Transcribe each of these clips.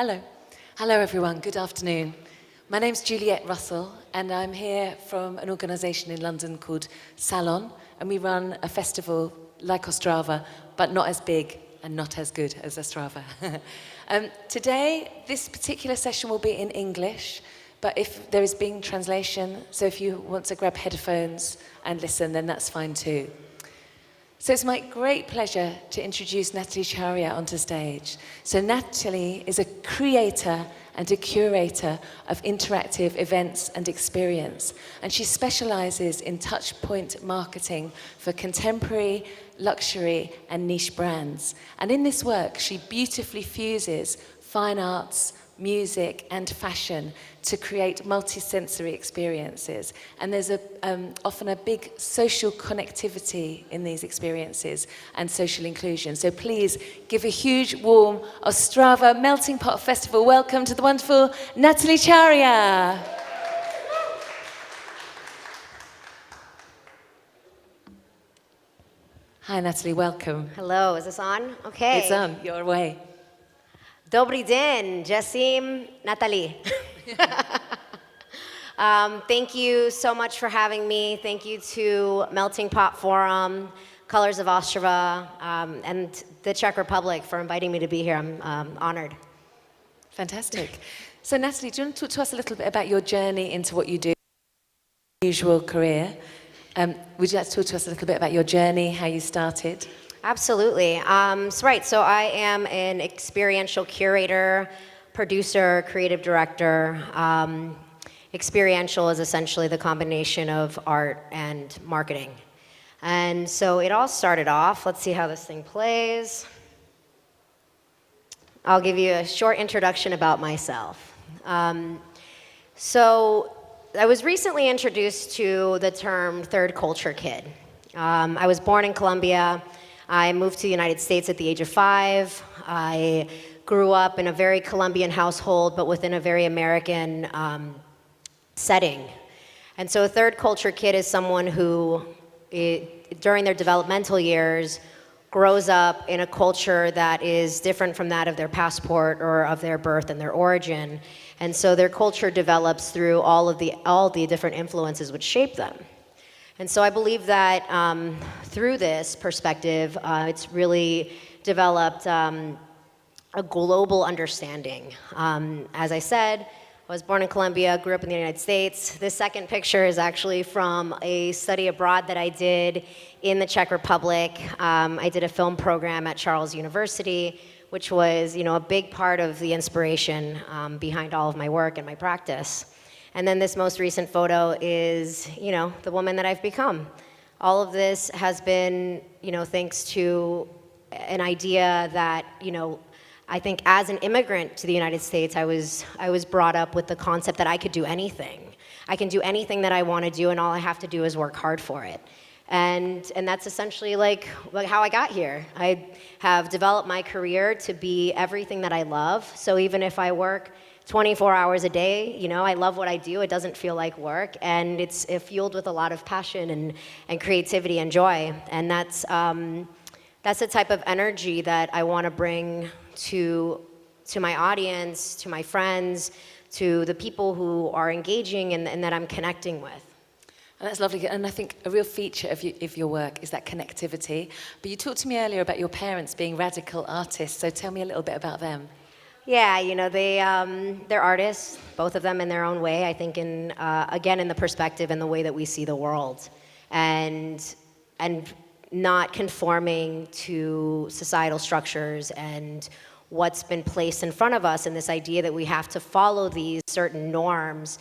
Hello. Hello, everyone. Good afternoon. My name's Juliette Russell, and I'm here from an organisation in London called Salon, and we run a festival like Ostrava, but not as big and not as good as Ostrava. Today, this particular session will be in English, but if there is being translation, so if you want to grab headphones and listen, then that's fine too. So it's my great pleasure to introduce Nathaly Charria onto stage. So Nathaly is a creator and a curator of interactive events and experience, and she specializes in touchpoint marketing for contemporary, luxury, and niche brands. And in this work, she beautifully fuses fine arts, music, and fashion to create multi-sensory experiences. And there's often a big social connectivity in these experiences and social inclusion. So please give a huge, warm Ostrava Melting Pot Festival welcome to the wonderful Nathaly Charria. Hi, Nathaly, welcome. Hello, is this on? Okay. It's on, your way. Dobrý den, Jasim, Nathaly. Thank you so much for having me. Thank you to Melting Pot Forum, Colors of Ostrava, and the Czech Republic for inviting me to be here. I'm honored. Fantastic. So Nathaly, do you want to talk to us a little bit about your journey into what you do, usual career? Would you like to talk to us a little bit about your journey, how you started? Absolutely. So I am an experiential curator, producer, creative director. Experiential is essentially the combination of art and marketing. And so it all started off, let's see how this thing plays. I'll give you a short introduction about myself. So I was recently introduced to the term third culture kid. I was born in Colombia. I moved to the United States at the age of 5. I grew up in a very Colombian household, but within a very American setting. And so a third culture kid is someone who, during their developmental years, grows up in a culture that is different from that of their passport or of their birth and their origin. And so their culture develops through all the different influences which shape them. And so I believe that through this perspective, it's really developed a global understanding. As I said, I was born in Colombia, grew up in the United States. This second picture is actually from a study abroad that I did in the Czech Republic. I did a film program at Charles University, which was, a big part of the inspiration behind all of my work and my practice. And then this most recent photo is, the woman that I've become. All of this has been, thanks to an idea that, I think as an immigrant to the United States, I was brought up with the concept that I could do anything. I can do anything that I want to do, and all I have to do is work hard for it. And that's essentially like how I got here. I have developed my career to be everything that I love. So even if I work 24 hours a day, I love what I do. It doesn't feel like work, and it's fueled with a lot of passion and creativity and joy. And that's the type of energy that I want to bring to my audience, to my friends, to the people who are engaging and that I'm connecting with. And that's lovely, and I think a real feature of your work is that connectivity. But you talked to me earlier about your parents being radical artists, so tell me a little bit about them. Yeah, they're artists, both of them in their own way. I think again in the perspective and the way that we see the world, and not conforming to societal structures and what's been placed in front of us, and this idea that we have to follow these certain norms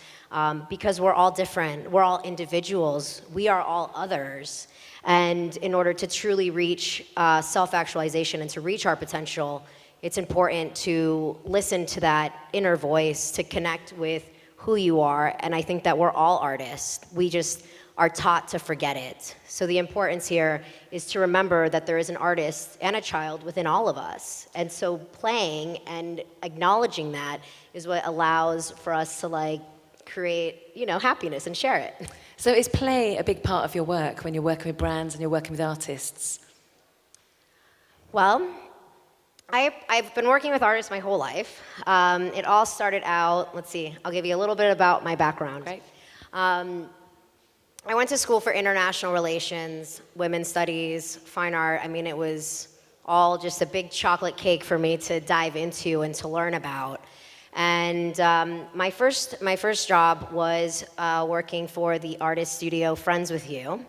because we're all different, we're all individuals, we are all others, and in order to truly reach self-actualization and to reach our potential, it's important to listen to that inner voice, to connect with who you are, and I think that we're all artists. We just are taught to forget it. So the importance here is to remember that there is an artist and a child within all of us. And so playing and acknowledging that is what allows for us to create, happiness and share it. So is play a big part of your work when you're working with brands and you're working with artists? Well, I've been working with artists my whole life. It all started out, let's see, I'll give you a little bit about my background. Great. I went to school for international relations, women's studies, fine art. I mean, it was all just a big chocolate cake for me to dive into and to learn about. And my first job was working for the artist studio Friends with You.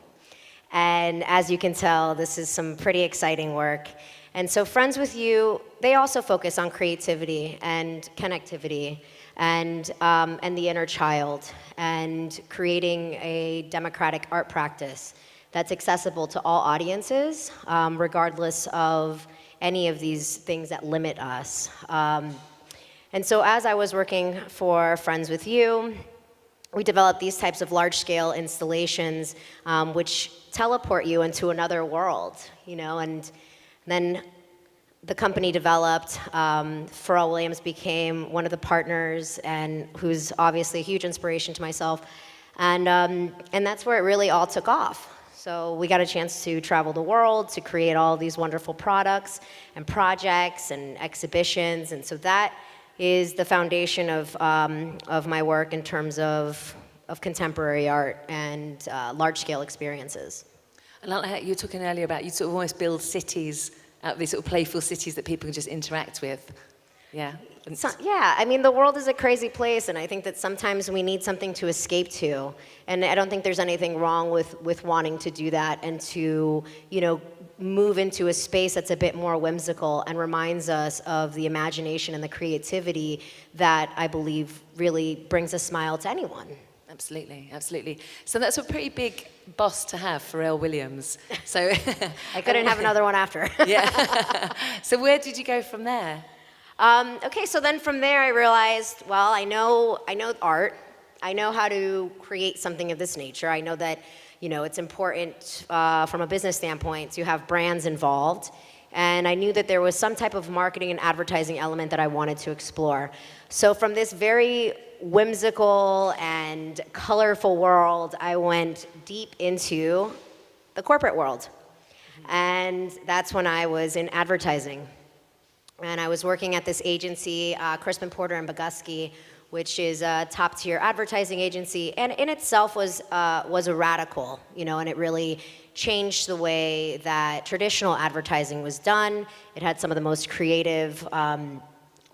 And as you can tell, this is some pretty exciting work. And so Friends with You, they also focus on creativity and connectivity and the inner child, and creating a democratic art practice that's accessible to all audiences, regardless of any of these things that limit us. And so as I was working for Friends with You, we developed these types of large-scale installations, which teleport you into another world, you know, and then the company developed. Pharrell Williams became one of the partners, and who's obviously a huge inspiration to myself. And that's where it really all took off. So we got a chance to travel the world to create all these wonderful products and projects and exhibitions. And so that is the foundation of my work in terms of contemporary art and large-scale experiences. And like you were talking earlier about, you sort of almost build cities out of these sort of playful cities that people can just interact with. Yeah. So, yeah, I mean, the world is a crazy place, and I think that sometimes we need something to escape to. And I don't think there's anything wrong with wanting to do that and to, you know, move into a space that's a bit more whimsical and reminds us of the imagination and the creativity that I believe really brings a smile to anyone. Absolutely, absolutely. So that's a pretty big boss to have, Pharrell Williams. So I couldn't have another one after. Yeah. So where did you go from there? Okay, so then from there I realized, well, I know art. I know how to create something of this nature. I know that, you know, it's important from a business standpoint to have brands involved. And I knew that there was some type of marketing and advertising element that I wanted to explore. So from this very whimsical and colorful world, I went deep into the corporate world. And that's when I was in advertising. And I was working at this agency, Crispin Porter and Bogusky, which is a top-tier advertising agency, and in itself was a radical, you know, and it really changed the way that traditional advertising was done. It had some of the most creative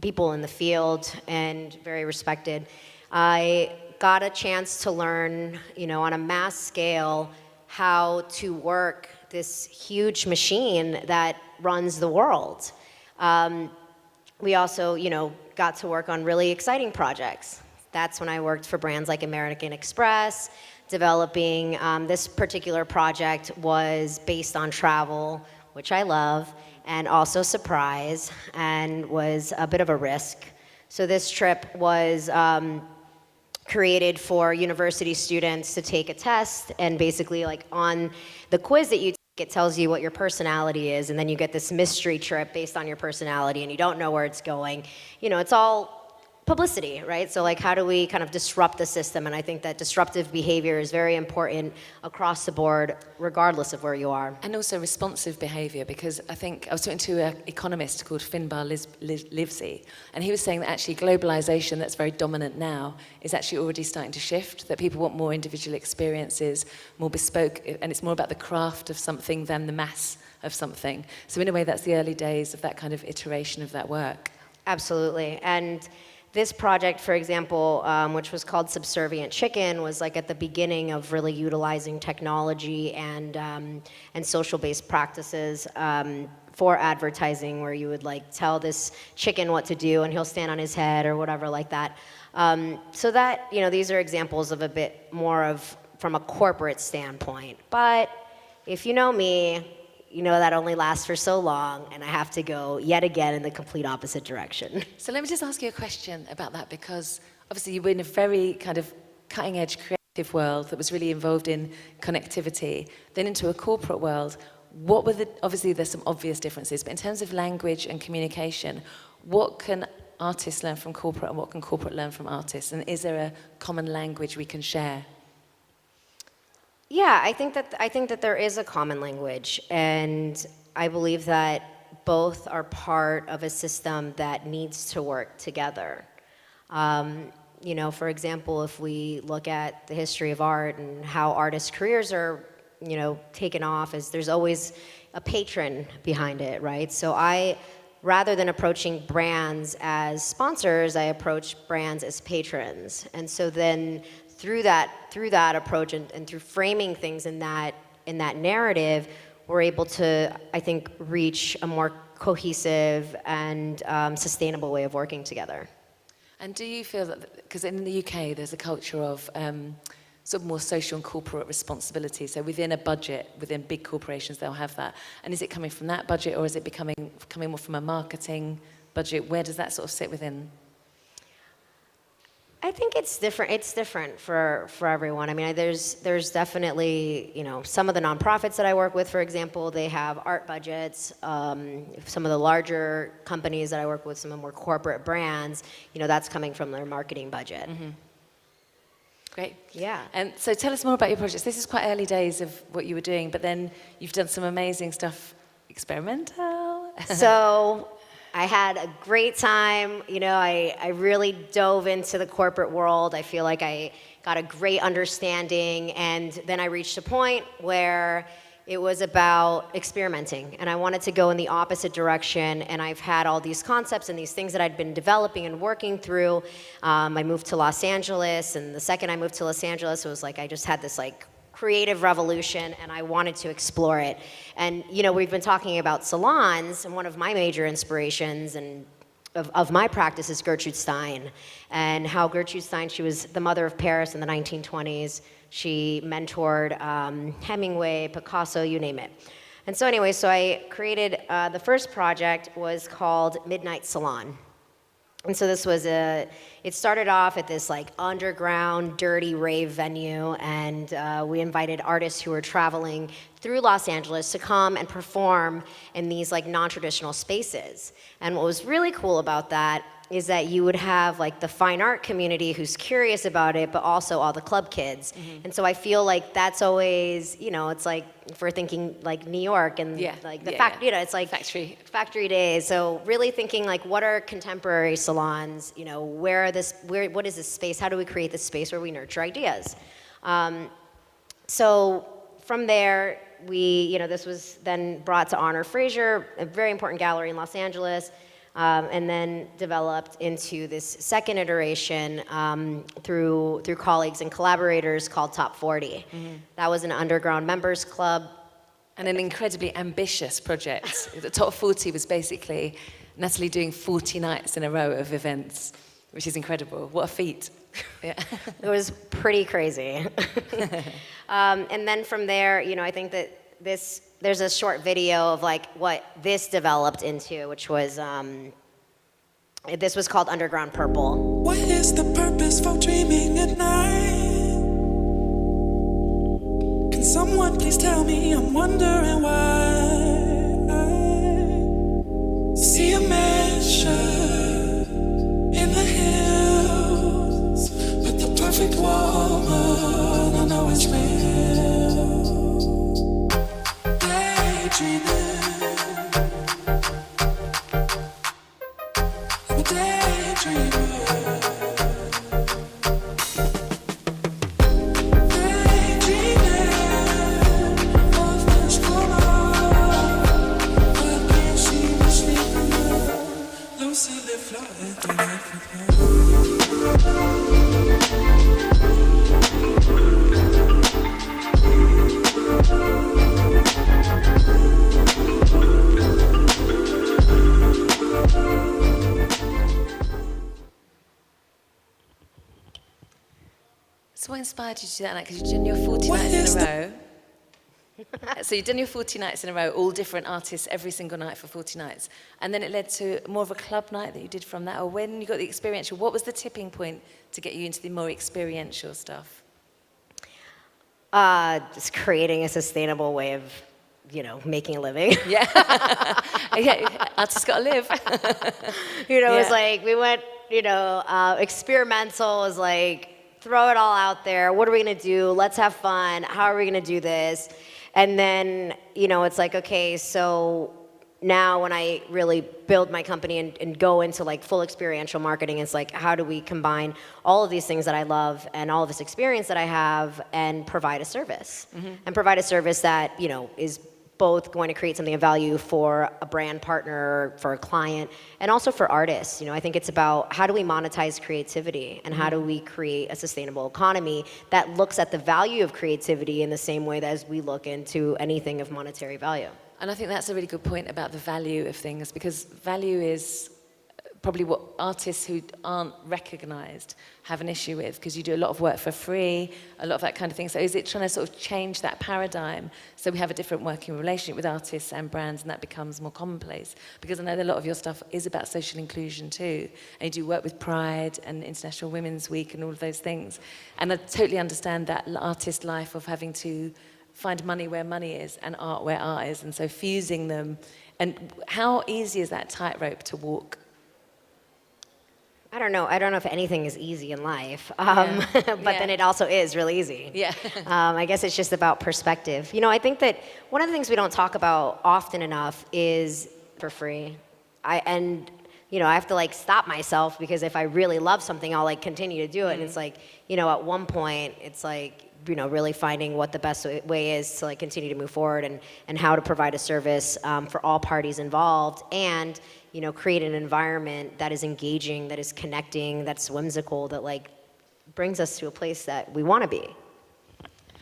people in the field and very respected. I got a chance to learn, you know, on a mass scale how to work this huge machine that runs the world. We also, you know, got to work on really exciting projects. That's when I worked for brands like American Express, developing, this particular project was based on travel, which I love, and also surprise, and was a bit of a risk. So this trip was created for university students to take a test, and basically like on the quiz that you take, it tells you what your personality is, and then you get this mystery trip based on your personality, and you don't know where it's going. You know, it's all publicity, right? So like, how do we kind of disrupt the system? And I think that disruptive behavior is very important across the board, regardless of where you are. And also responsive behavior, because I think I was talking to an economist called Finbar Livesey, and he was saying that actually globalization that's very dominant now is actually already starting to shift, that people want more individual experiences, more bespoke, and it's more about the craft of something than the mass of something. So in a way, that's the early days of that kind of iteration of that work. Absolutely. And this project, for example, which was called Subservient Chicken, was like at the beginning of really utilizing technology and social-based practices for advertising, where you would like tell this chicken what to do and he'll stand on his head or whatever like that. So that, you know, these are examples of a bit more of from a corporate standpoint. But if you know me, you know that only lasts for so long, and I have to go yet again in the complete opposite direction. So let me just ask you a question about that, because obviously you were in a very kind of cutting-edge creative world that was really involved in connectivity, then into a corporate world. What were obviously there's some obvious differences, but in terms of language and communication, what can artists learn from corporate and what can corporate learn from artists? And is there a common language we can share? Yeah, I think that there is a common language, and I believe that both are part of a system that needs to work together. For example, if we look at the history of art and how artists' careers are, taken off, is there's always a patron behind it, right? So rather than approaching brands as sponsors, I approach brands as patrons. And so then through that approach and through framing things in that narrative, we're able to, I think, reach a more cohesive and sustainable way of working together. And do you feel that, because in the UK there's a culture of sort of more social and corporate responsibility, so within a budget, within big corporations they'll have that, and is it coming from that budget or is it coming more from a marketing budget? Where does that sort of sit within? I think it's different. It's different for everyone. I mean, there's definitely, some of the nonprofits that I work with, for example, they have art budgets. Some of the larger companies that I work with, some of the more corporate brands, that's coming from their marketing budget. Mm-hmm. Great. Yeah. And so tell us more about your projects. This is quite early days of what you were doing, but then you've done some amazing stuff, experimental. So I had a great time. I really dove into the corporate world. I feel like I got a great understanding, and then I reached a point where it was about experimenting, and I wanted to go in the opposite direction, and I've had all these concepts and these things that I'd been developing and working through. I moved to Los Angeles, and the second I moved to Los Angeles, it was like I just had this creative revolution, and I wanted to explore it. And we've been talking about salons, and one of my major inspirations and of my practice is Gertrude Stein, and how Gertrude Stein, she was the mother of Paris in the 1920s. She mentored Hemingway, Picasso, you name it. And so anyway, so I created, the first project was called Midnight Salon. And so this was it started off at this underground, dirty rave venue, and we invited artists who were traveling through Los Angeles to come and perform in these non-traditional spaces. And what was really cool about that is that you would have the fine art community who's curious about it, but also all the club kids. Mm-hmm. And so I feel that's always, it's if we're thinking New York and it's factory days. So really thinking what are contemporary salons, what is this space? How do we create this space where we nurture ideas? So from there, this was then brought to Honor Fraser, a very important gallery in Los Angeles. And then developed into this second iteration through colleagues and collaborators called Top 40. Mm-hmm. That was an underground members club. And an incredibly ambitious project. The Top 40 was basically Nathaly doing 40 nights in a row of events, which is incredible. What a feat. Yeah. It was pretty crazy. And then from there, I think that there's a short video of what this developed into, which was this was called Underground Purple. What is the purpose for dreaming at night? Can someone please tell me? I'm wondering why. See a mansion in the hills with the perfect woman. I know it's real. So what inspired you to do that night? Because you've done your 40 nights in a row. So you've done your 40 nights in a row, all different artists, every single night for 40 nights. And then it led to more of a club night that you did from that. Or when you got the experiential, what was the tipping point to get you into the more experiential stuff? Just creating a sustainable way of, making a living. Yeah. Yeah, artists got to live. It was we went, experimental was throw it all out there. What are we going to do? Let's have fun. How are we going to do this? And then, it's okay, so now when I really build my company and go into like full experiential marketing, it's like, how do we combine all of these things that I love and all of this experience that I have and provide a service? And provide a service that, you know, is both going to create something of value for a brand partner, for a client, and also for artists. You know, I think it's about how do we monetize creativity and how do we create a sustainable economy that looks at the value of creativity in the same way that as we look into anything of monetary value. And I think that's a really good point about the value of things, because value is probably what artists who aren't recognized have an issue with, because you do a lot of work for free, a lot of that kind of thing. So is it trying to sort of change that paradigm so we have a different working relationship with artists and brands, and that becomes more commonplace? Because I know that a lot of your stuff is about social inclusion too, and you do work with Pride and International Women's Week and all of those things. And I totally understand that artist life of having to find money where money is and art where art is, and so fusing them. And how easy is that tightrope to walk? I don't know if anything is easy in life, but then it also is really easy. Yeah. I guess it's just about perspective. You know, I think that one of the things we don't talk about often enough is for free. You know, I have to like stop myself, because if I really love something, I'll like continue to do it. And it's like, you know, at one point, it's like, you know, really finding what the best way is to like continue to move forward, and how to provide a service for all parties involved, and, you know, create an environment that is engaging, that is connecting, that's whimsical, that like brings us to a place that we want to be.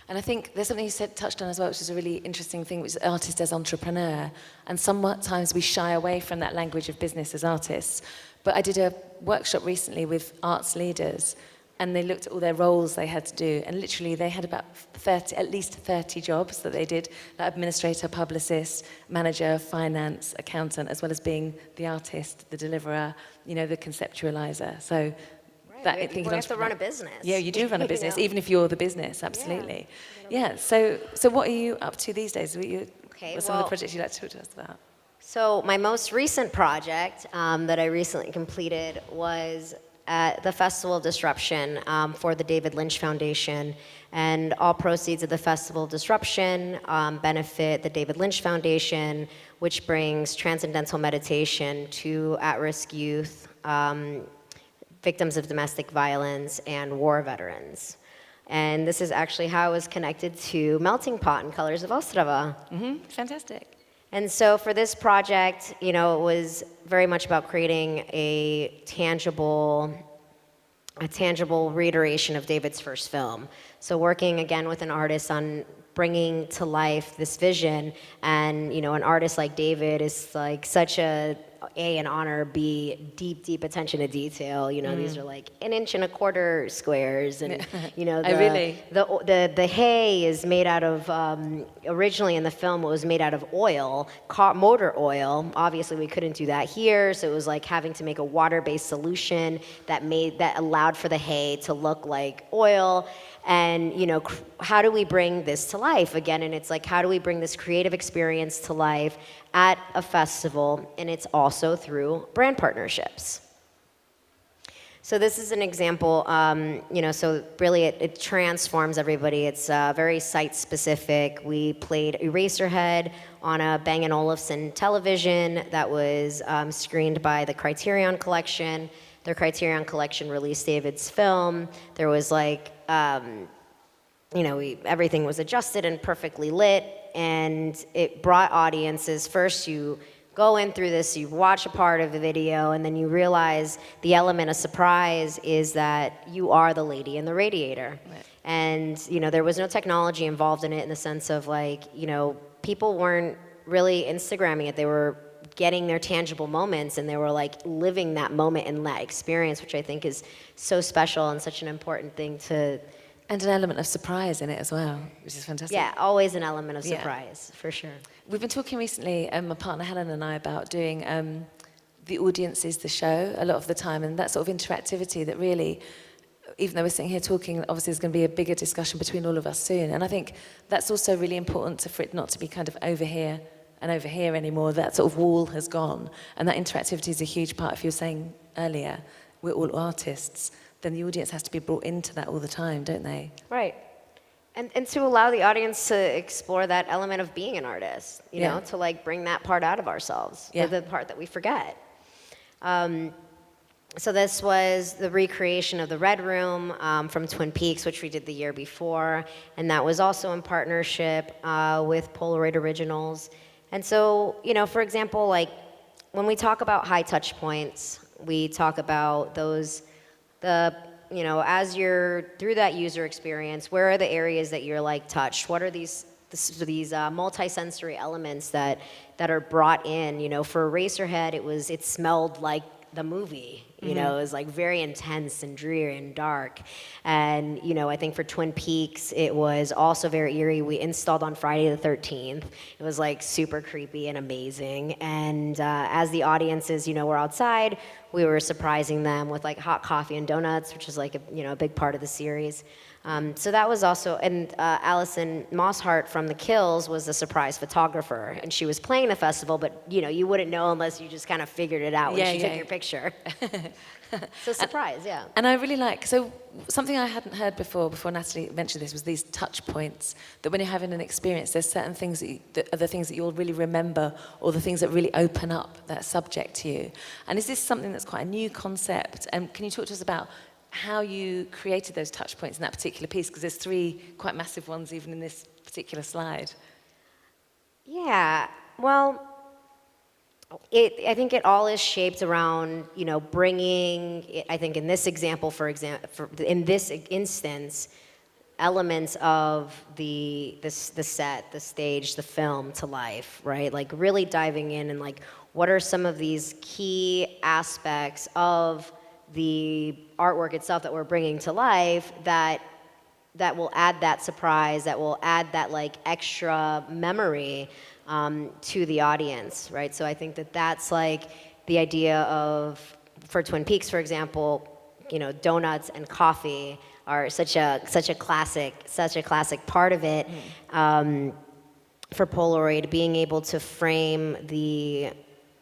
And I think there's something you touched on as well, which is a really interesting thing, which is artist as entrepreneur. And sometimes we shy away from that language of business as artists. But I did a workshop recently with arts leaders, and they looked at all their roles they had to do, and literally they had about at least 30 jobs that they did, like administrator, publicist, manager, finance, accountant, as well as being the artist, the deliverer, you know, the conceptualizer. So that we have to run a business. Yeah, you do run a business, You know? even if you're the business, absolutely. Yeah, so what are you up to these days? What are some of the projects you'd like to talk to us about? So my most recent project that I recently completed was at the Festival of Disruption for the David Lynch Foundation. And all proceeds of the Festival of Disruption benefit the David Lynch Foundation, which brings transcendental meditation to at-risk youth, victims of domestic violence, and war veterans. And this is actually how I was connected to Melting Pot and Colors of Ostrava. Fantastic. And so for this project, you know, it was very much about creating a tangible reiteration of David's first film. So working again with an artist on bringing to life this vision, and, you know, an artist like David is like such an honor, B, deep attention to detail. You know, these are like 1 1/4 inch squares, and you know, the hay is made out of, originally in the film it was made out of oil, motor oil. Obviously we couldn't do that here, so it was like having to make a water-based solution that allowed for the hay to look like oil. And, you know, how do we bring this to life again? And it's like, how do we bring this creative experience to life at a festival? And it's also through brand partnerships. So this is an example, you know, so really it transforms everybody. It's very site-specific. We played Eraserhead on a Bang & Olufsen television that was screened by the Criterion Collection. Their Criterion Collection released David's film. There was like, you know, everything was adjusted and perfectly lit, and it brought audiences. First, you go in through this, you watch a part of the video, and then you realize the element of surprise is that you are the lady in the radiator. Right. And, you know, there was no technology involved in it in the sense of like, you know, people weren't really Instagramming it. They were getting their tangible moments, and they were like living that moment and that experience, which I think is so special and such an important thing to... And an element of surprise in it as well, which is fantastic. Yeah, always an element of surprise, for sure. We've been talking recently, my partner Helen and I, about doing the audience is the show a lot of the time, and that sort of interactivity that really, even though we're sitting here talking, obviously there's going to be a bigger discussion between all of us soon. And I think that's also really important for it not to be kind of over here and over here anymore. That sort of wall has gone, and that interactivity is a huge part. If you were saying earlier, we're all artists, then the audience has to be brought into that all the time, don't they? Right. And to allow the audience to explore that element of being an artist, you know, to like bring that part out of ourselves, the part that we forget. So this was the recreation of the Red Room from Twin Peaks, which we did the year before, and that was also in partnership with Polaroid Originals. And so, you know, for example, like when we talk about high touch points, we talk about those, you know, as you're through that user experience, where are the areas that you're like touched? What are these multi-sensory elements that are brought in? You know, for Eraserhead, it smelled like the movie. You know, it was like very intense and dreary and dark. And, you know, I think for Twin Peaks, it was also very eerie. We installed on Friday the 13th. It was like super creepy and amazing. And as the audiences, you know, were outside, we were surprising them with like hot coffee and donuts, which is like a big part of the series. So that was also, and Alison Mosshart from The Kills was the surprise photographer, and she was playing the festival, but you know, you wouldn't know unless you just kind of figured it out when she took your picture. So surprise, yeah. And I really like, so something I hadn't heard before Nathaly mentioned this, was these touch points, that when you're having an experience, there's certain things that are the things that you'll really remember, or the things that really open up that subject to you. And is this something that's quite a new concept? And can you talk to us about how you created those touch points in that particular piece? Because there's 3 quite massive ones even in this particular slide. Yeah, well, I think it all is shaped around, you know, bringing, I think in this example, in this instance, elements of the set, the stage, the film to life, right? Like really diving in and like, what are some of these key aspects of the artwork itself that we're bringing to life that will add that surprise, that will add that like extra memory to the audience, right? So I think that's like the idea of, for Twin Peaks, for example, you know, donuts and coffee are such a classic part of it. For Polaroid, being able to frame the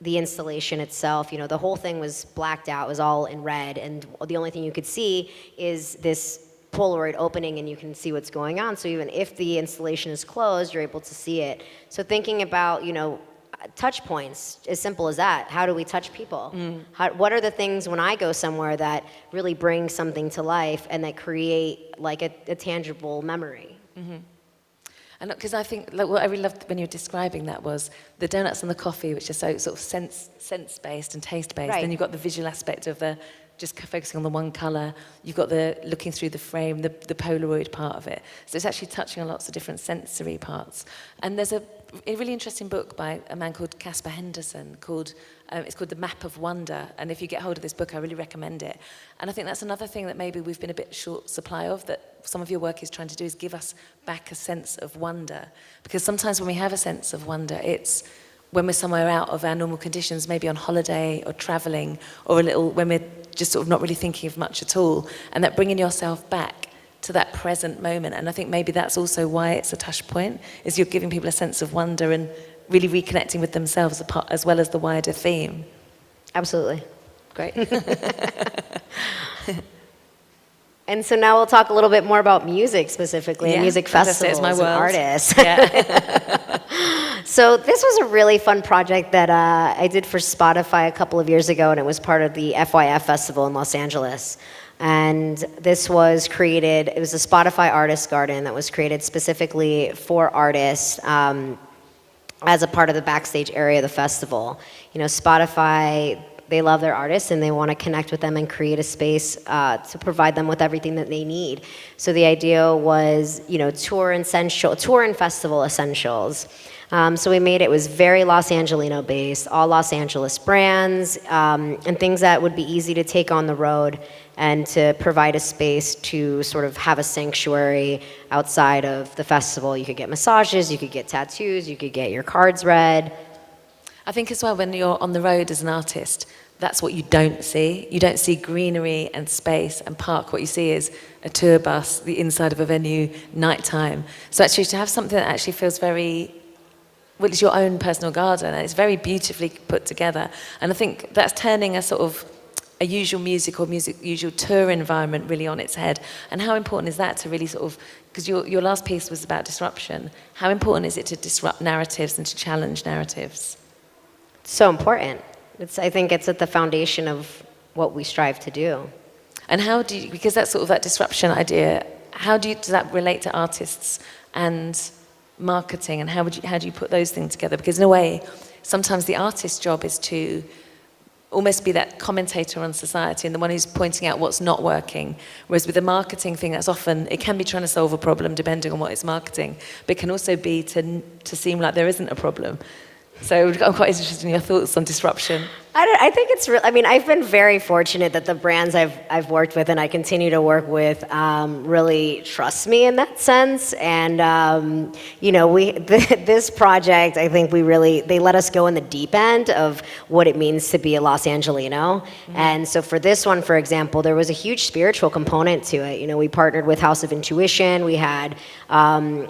installation itself, you know, the whole thing was blacked out, it was all in red, and the only thing you could see is this Polaroid opening, and you can see what's going on. So even if the installation is closed, you're able to see it. So thinking about, you know, touch points, as simple as that. How do we touch people? What are the things when I go somewhere that really bring something to life and that create like a tangible memory? And because I think, like, what I really loved when you were describing that was the donuts and the coffee, which are so sort of sense-based and taste-based. Right. Then you've got the visual aspect of the just focusing on the one colour. You've got the looking through the frame, the Polaroid part of it. So it's actually touching on lots of different sensory parts. And there's a really interesting book by a man called Caspar Henderson called, it's called The Map of Wonder. And if you get hold of this book, I really recommend it. And I think that's another thing that maybe we've been a bit short supply of, that some of your work is trying to do, is give us back a sense of wonder. Because sometimes when we have a sense of wonder, it's when we're somewhere out of our normal conditions, maybe on holiday or traveling, or when we're just sort of not really thinking of much at all, and that bringing yourself back to that present moment. And I think maybe that's also why it's a touch point, is you're giving people a sense of wonder and really reconnecting with themselves as well as the wider theme. Absolutely. Great. And so now we'll talk a little bit more about music specifically, and music festivals and artists. Yeah. So this was a really fun project that I did for Spotify a couple of years ago, and it was part of the FYF Festival in Los Angeles. And this was created, it was a Spotify Artist Garden that was created specifically for artists as a part of the backstage area of the festival. You know, Spotify, they love their artists and they want to connect with them and create a space to provide them with everything that they need. So the idea was, you know, tour and festival essentials. So we made it was very Los Angelino based, all Los Angeles brands, and things that would be easy to take on the road and to provide a space to sort of have a sanctuary outside of the festival. You could get massages, you could get tattoos, you could get your cards read. I think as well, when you're on the road as an artist, that's what you don't see. You don't see greenery and space and park. What you see is a tour bus, the inside of a venue, nighttime. So actually to have something that actually feels very, well, it's your own personal garden, and it's very beautifully put together. And I think that's turning a sort of a usual usual tour environment really on its head. And how important is that to really sort of, because your last piece was about disruption, how important is it to disrupt narratives and to challenge narratives? So important. I think it's at the foundation of what we strive to do. And how do you, because that's sort of that disruption idea, does that relate to artists and marketing, and how do you put those things together? Because in a way, sometimes the artist's job is to almost be that commentator on society and the one who's pointing out what's not working. Whereas with the marketing thing, that's often, it can be trying to solve a problem depending on what it's marketing, but it can also be to seem like there isn't a problem. So I'm quite interested in your thoughts on disruption. I think it's real. I mean, I've been very fortunate that the brands I've worked with and I continue to work with really trust me in that sense. And you know, this project, I think they let us go in the deep end of what it means to be a Los Angelino. Mm-hmm. And so for this one, for example, there was a huge spiritual component to it. You know, we partnered with House of Intuition. We had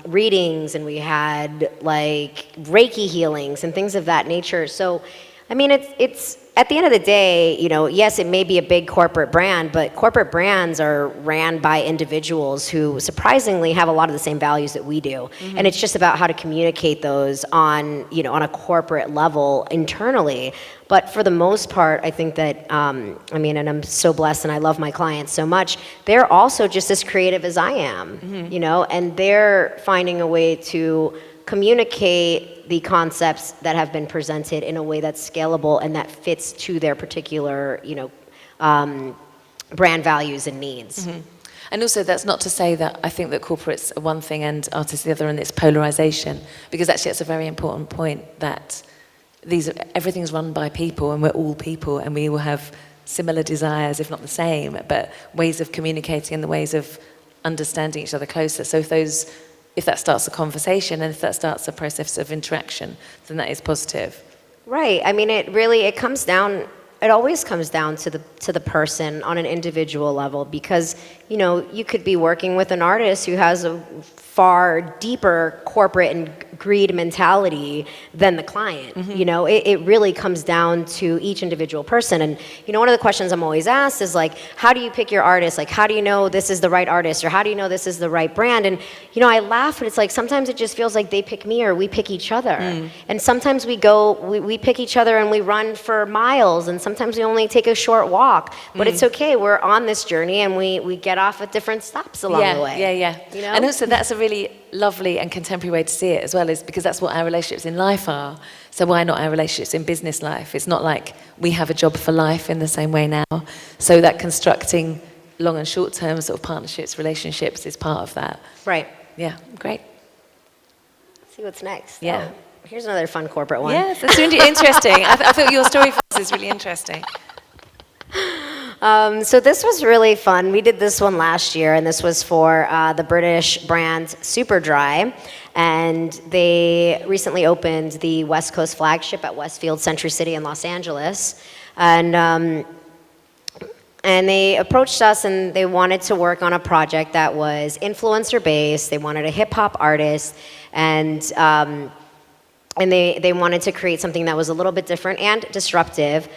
readings, and we had like Reiki healings and things of that nature. So, I mean, it's at the end of the day, you know, yes, it may be a big corporate brand, but corporate brands are ran by individuals who surprisingly have a lot of the same values that we do. Mm-hmm. And it's just about how to communicate those on a corporate level internally. But for the most part, I think that, I mean, and I'm so blessed and I love my clients so much, they're also just as creative as I am, mm-hmm. you know, and they're finding a way to communicate the concepts that have been presented in a way that's scalable and that fits to their particular, you know, brand values and needs. Mm-hmm. And also, that's not to say that I think that corporates are one thing and artists the other, and it's polarization, because actually that's a very important point, that everything's run by people, and we're all people, and we all have similar desires, if not the same, but ways of communicating and the ways of understanding each other closer. So if that starts a conversation and if that starts a process of interaction, then that is positive. Right. I mean, it always comes down to the person on an individual level, because, you know, you could be working with an artist who has a far deeper corporate and greed mentality than the client. Mm-hmm. You know, it really comes down to each individual person. And, you know, one of the questions I'm always asked is like, how do you pick your artist? Like, how do you know this is the right artist, or how do you know this is the right brand? And, you know, I laugh, but it's like, sometimes it just feels like they pick me or we pick each other. Mm. And sometimes we pick each other and we run for miles, and sometimes we only take a short walk. But it's okay, we're on this journey, and we get off at different stops along the way. Yeah. You know? And also that's a really lovely and contemporary way to see it as well, is because that's what our relationships in life are. So why not our relationships in business life? It's not like we have a job for life in the same way now. So that constructing long and short term sort of partnerships, relationships is part of that. Right. Yeah, great. Let's see what's next. Yeah. Oh, here's another fun corporate one. Yes, it's really interesting. I thought your story for this is really interesting. So this was really fun. We did this one last year, and this was for the British brand Superdry. And they recently opened the West Coast flagship at Westfield Century City in Los Angeles. And they approached us, and they wanted to work on a project that was influencer-based. They wanted a hip-hop artist, and they wanted to create something that was a little bit different and disruptive.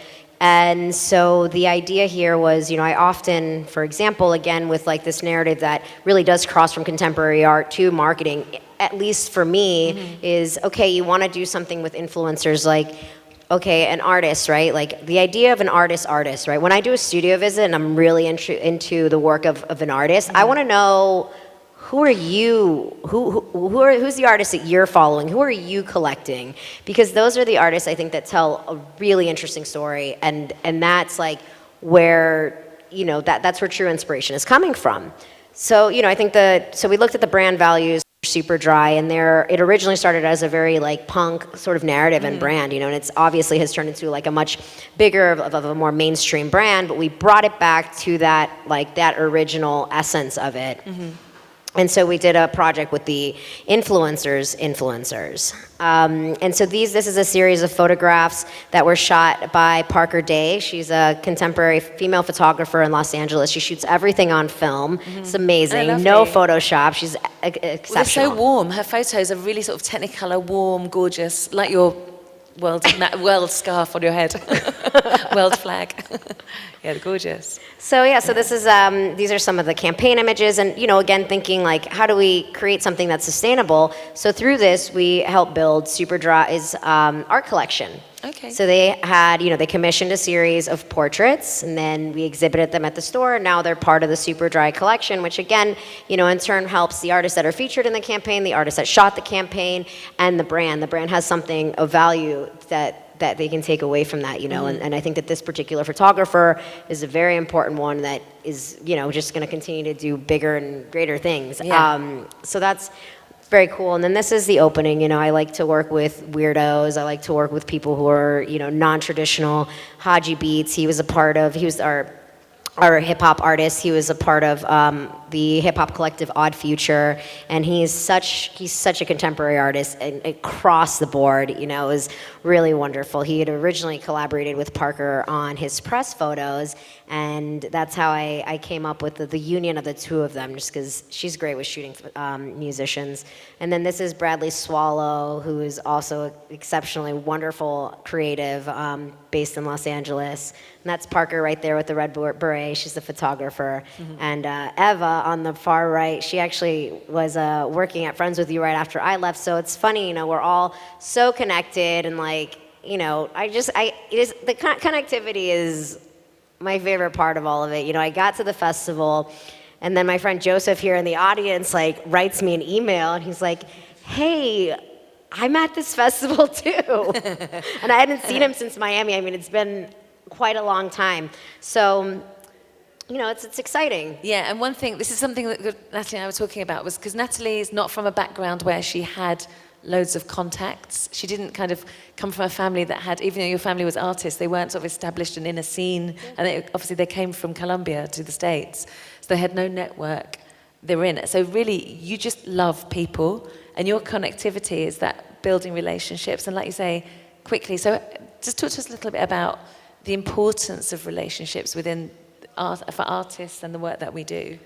And so the idea here was, you know, I often, for example, again, with like this narrative that really does cross from contemporary art to marketing, at least for me, mm-hmm. is, okay, you want to do something with influencers, like, okay, an artist, right? Like the idea of an artist, right? When I do a studio visit and I'm really into the work of an artist, mm-hmm. I want to know, who are you? Who's the artist that you're following? Who are you collecting? Because those are the artists, I think, that tell a really interesting story, and that's like where, you know, that's where true inspiration is coming from. So, you know, I think so we looked at the brand values for Superdry, and it originally started as a very like punk sort of narrative and brand, you know, and it's obviously has turned into like a much bigger, of a more mainstream brand, but we brought it back to that original essence of it. Mm-hmm. And so we did a project with the influencers. And so this is a series of photographs that were shot by Parker Day. She's a contemporary female photographer in Los Angeles. She shoots everything on film. Mm-hmm. It's amazing. No Photoshop. She's exceptional. Well, they're so warm. Her photos are really sort of technicolor, warm, gorgeous, like your world scarf on your head, world flag. Yeah, they're gorgeous. So this is these are some of the campaign images, and again thinking like, how do we create something that's sustainable? So through this, we helped build Superdry's art collection. Okay. So they had, they commissioned a series of portraits, and then we exhibited them at the store. Now they're part of the Superdry collection, which again, in turn helps the artists that are featured in the campaign, the artists that shot the campaign, and the brand. The brand has something of value that they can take away from that, and I think that this particular photographer is a very important one that is, just going to continue to do bigger and greater things. Yeah. So that's very cool. And then this is the opening. I like to work with weirdos. I like to work with people who are, non-traditional. Haji Beats, he was our hip-hop artist. He was a part of the hip-hop collective Odd Future, and he's such a contemporary artist and across the board. It was really wonderful. He had originally collaborated with Parker on his press photos, and that's how I came up with the union of the two of them, just because she's great with shooting musicians. And then this is Bradley Swallow, who is also exceptionally wonderful creative, based in Los Angeles. And that's Parker right there with the red beret. She's the photographer. Mm-hmm. And Eva on the far right, she actually was working at Friends With You right after I left. So it's funny, we're all so connected, and like, the connectivity is my favorite part of all of it. I got to the festival, and then my friend Joseph here in the audience writes me an email, and he's like, "Hey, I'm at this festival too." And I hadn't seen him since Miami. I mean, it's been quite a long time. So, it's exciting. Yeah, and one thing, this is something that Nathaly and I were talking about, was because Nathaly is not from a background where she had loads of contacts. She didn't kind of come from a family that had, even though your family was artists, they weren't sort of established and in a scene. Yeah. And obviously they came from Colombia to the States. So they had no network they were in it. So really, you just love people, and your connectivity is that building relationships. And like you say, quickly. So just talk to us a little bit about the importance of relationships within art, for artists and the work that we do.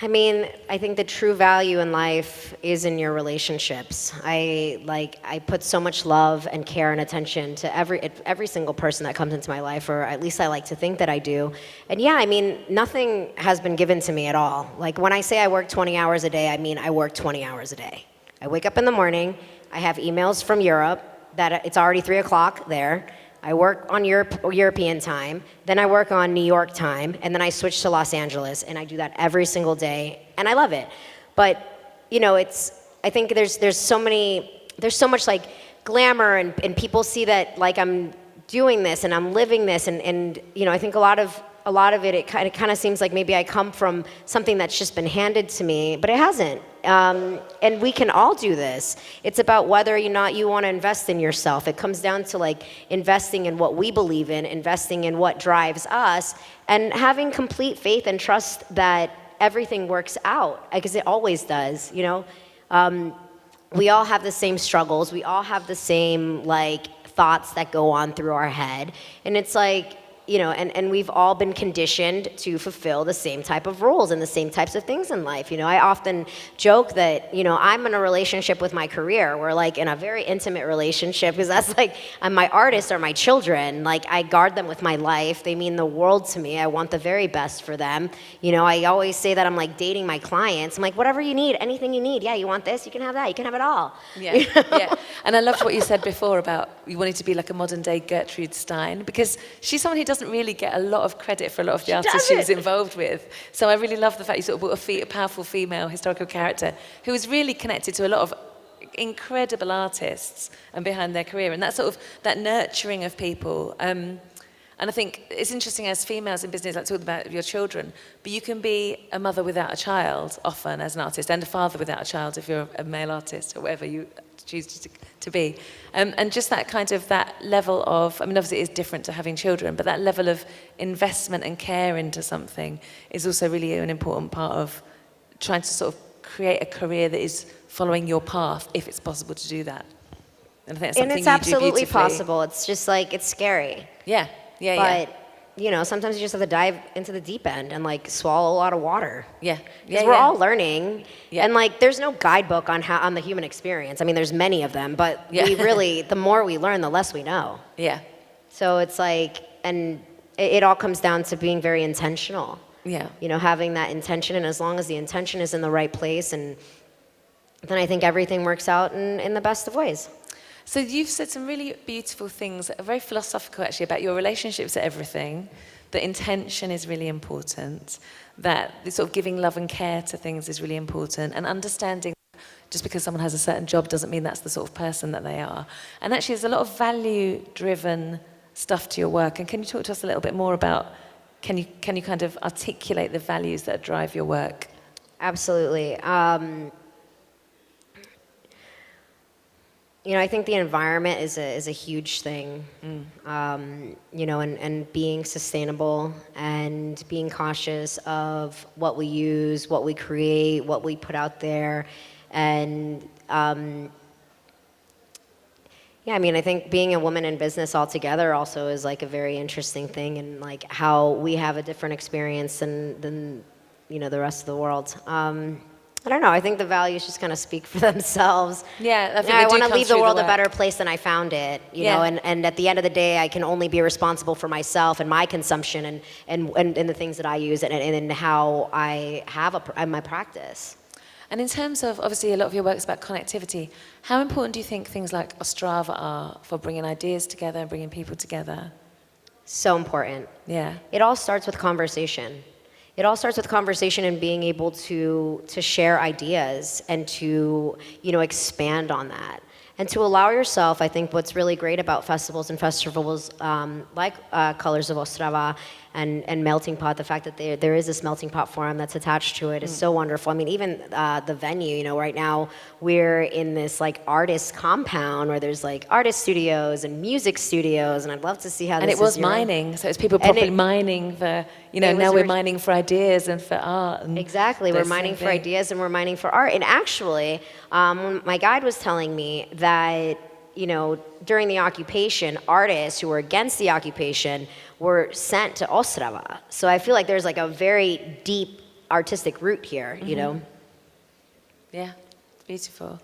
I mean, I think the true value in life is in your relationships. I put so much love and care and attention to every single person that comes into my life, or at least I like to think that I do. And yeah, I mean, nothing has been given to me at all. Like when I say I work 20 hours a day, I mean I work 20 hours a day. I wake up in the morning, I have emails from Europe that it's already 3 o'clock there. I work on European time, then I work on New York time, and then I switch to Los Angeles, and I do that every single day, and I love it. But, I think there's so much like glamour, and people see that like I'm doing this and I'm living this, and I think a lot of it kind of seems like maybe I come from something that's just been handed to me, but it hasn't. And we can all do this. It's about whether or not you want to invest in yourself. It comes down to like investing in what we believe in, investing in what drives us, and having complete faith and trust that everything works out, because it always does. We all have the same struggles. We all have the same like thoughts that go on through our head, and it's like, and we've all been conditioned to fulfill the same type of roles and the same types of things in life. I often joke that, I'm in a relationship with my career. We're like in a very intimate relationship, because that's like, my artists are my children. Like I guard them with my life. They mean the world to me. I want the very best for them. I always say that I'm like dating my clients. I'm like, whatever you need, anything you need. Yeah, you want this, you can have that, you can have it all. Yeah, yeah. And I loved what you said before about you wanted to be like a modern day Gertrude Stein, because she's someone who doesn't really get a lot of credit for a lot of the artists she was involved with. So I really love the fact you sort of brought a powerful female historical character who was really connected to a lot of incredible artists and behind their career, and that sort of that nurturing of people. And I think it's interesting as females in business, like talking about your children, but you can be a mother without a child often as an artist, and a father without a child if you're a male artist or whatever you choose to be. And just that kind of that level of, I mean, obviously it is different to having children, but that level of investment and care into something is also really an important part of trying to sort of create a career that is following your path, if it's possible to do that. And I think that's something it's absolutely possible. It's just like, it's scary. Yeah. But, sometimes you just have to dive into the deep end and like swallow a lot of water. Yeah. Because we're all learning. Yeah. And like there's no guidebook on the human experience. I mean, there's many of them, but we really, the more we learn, the less we know. Yeah. So it's like, and it all comes down to being very intentional. Yeah. Having that intention, and as long as the intention is in the right place, and then I think everything works out in the best of ways. So you've said some really beautiful things that are very philosophical, actually, about your relationships to everything. That intention is really important. That the sort of giving love and care to things is really important, and understanding just because someone has a certain job doesn't mean that's the sort of person that they are. And actually, there's a lot of value-driven stuff to your work. And can you talk to us a little bit more about? Can you kind of articulate the values that drive your work? Absolutely. I think the environment is a huge thing. And being sustainable and being cautious of what we use, what we create, what we put out there, and I think being a woman in business altogether also is like a very interesting thing, and like how we have a different experience than the rest of the world. I don't know. I think the values just kind of speak for themselves. Yeah, I want to leave the world a better place than I found it. You know, and at the end of the day, I can only be responsible for myself and my consumption and the things that I use and how I have my practice. And in terms of, obviously, a lot of your work is about connectivity. How important do you think things like Ostrava are for bringing ideas together and bringing people together? So important. Yeah. It all starts with conversation. It all starts with conversation and being able to share ideas and to, expand on that. And to allow yourself, I think what's really great about festivals like Colors of Ostrava and Melting Pot, the fact that there is this Melting Pot forum that's attached to it is so wonderful. I mean, even the venue, right now we're in this like artist compound where there's like artist studios and music studios, and I'd love to see how and this it was mining, so it's people probably mining for, now we're mining for ideas and for art. And exactly, we're mining for ideas and we're mining for art. And actually, my guide was telling me that, during the occupation, artists who were against the occupation were sent to Ostrava. So I feel like there's like a very deep artistic root here, Yeah, it's beautiful.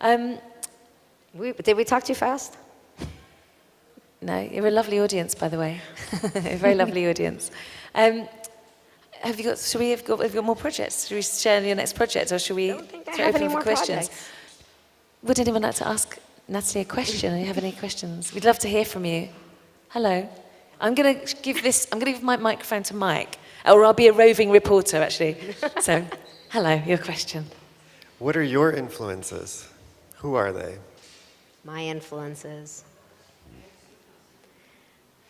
Did we talk too fast? No, you're a lovely audience, by the way. A very lovely audience. Have you got more projects? Should we share your next project, or should we have any more questions? projects. Would anyone like to ask Nathaly a question? Do you have any questions? We'd love to hear from you. Hello. I'm going to give my microphone to Mike, or I'll be a roving reporter, actually. So, hello, your question. What are your influences? Who are they? My influences.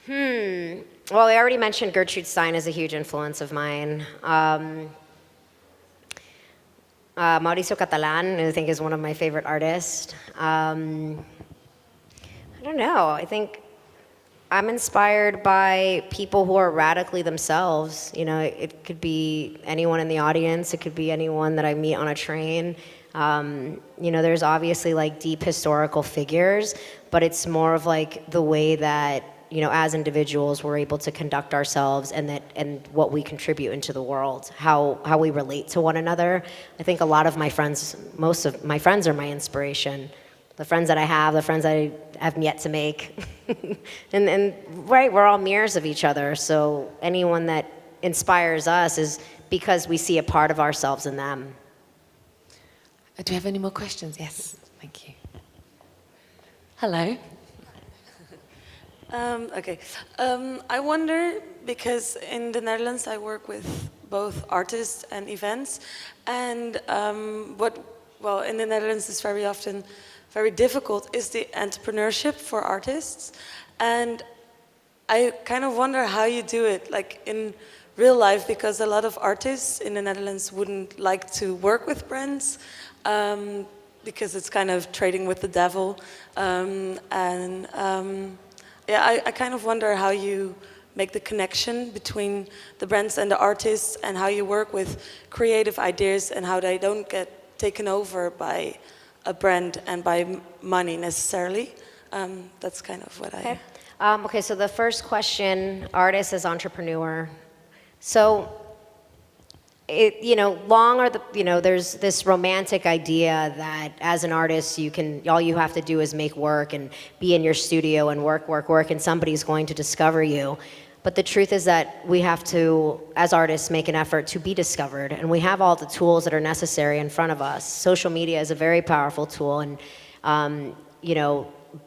Well, I already mentioned Gertrude Stein is a huge influence of mine. Mauricio Catalan, I think, is one of my favorite artists. I don't know. I think I'm inspired by people who are radically themselves. It could be anyone in the audience. It could be anyone that I meet on a train. There's obviously like deep historical figures, but it's more of like the way that, as individuals, we're able to conduct ourselves and what we contribute into the world, how we relate to one another. I think a lot of most of my friends are my inspiration. The friends that I have, the friends I have yet to make. and right, we're all mirrors of each other. So anyone that inspires us is because we see a part of ourselves in them. Do you have any more questions? Yes, thank you. Hello. Okay. I wonder, because in the Netherlands I work with both artists and events, and in the Netherlands is very often very difficult is the entrepreneurship for artists, and I kind of wonder how you do it, like in real life, because a lot of artists in the Netherlands wouldn't like to work with brands, because it's kind of trading with the devil, I kind of wonder how you make the connection between the brands and the artists, and how you work with creative ideas and how they don't get taken over by a brand and by money necessarily. That's kind of what I... Okay, so the first question, artist as entrepreneur. So, there's this romantic idea that as an artist, all you have to do is make work and be in your studio and work, and somebody's going to discover you. But the truth is that we have to, as artists, make an effort to be discovered, and we have all the tools that are necessary in front of us. Social media is a very powerful tool, and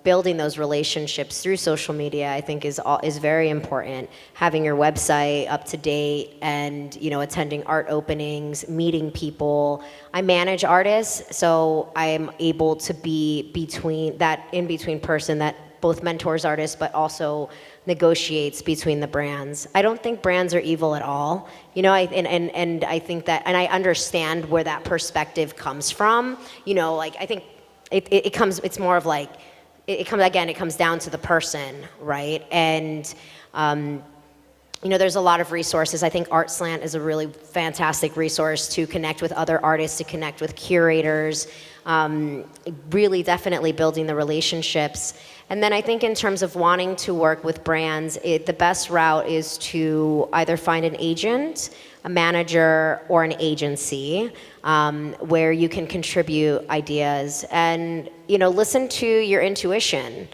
building those relationships through social media, I think, is very important. Having your website up to date, and attending art openings, meeting people. I manage artists, so I'm able to be in between person that both mentors artists, but also negotiates between the brands. I don't think brands are evil at all. I think that, and I understand where that perspective comes from. I think it comes down to the person, right? And there's a lot of resources. I think ArtSlant is a really fantastic resource to connect with other artists, to connect with curators, really definitely building the relationships. And then I think in terms of wanting to work with brands, the best route is to either find an agent, a manager, or an agency where you can contribute ideas and listen to your intuition.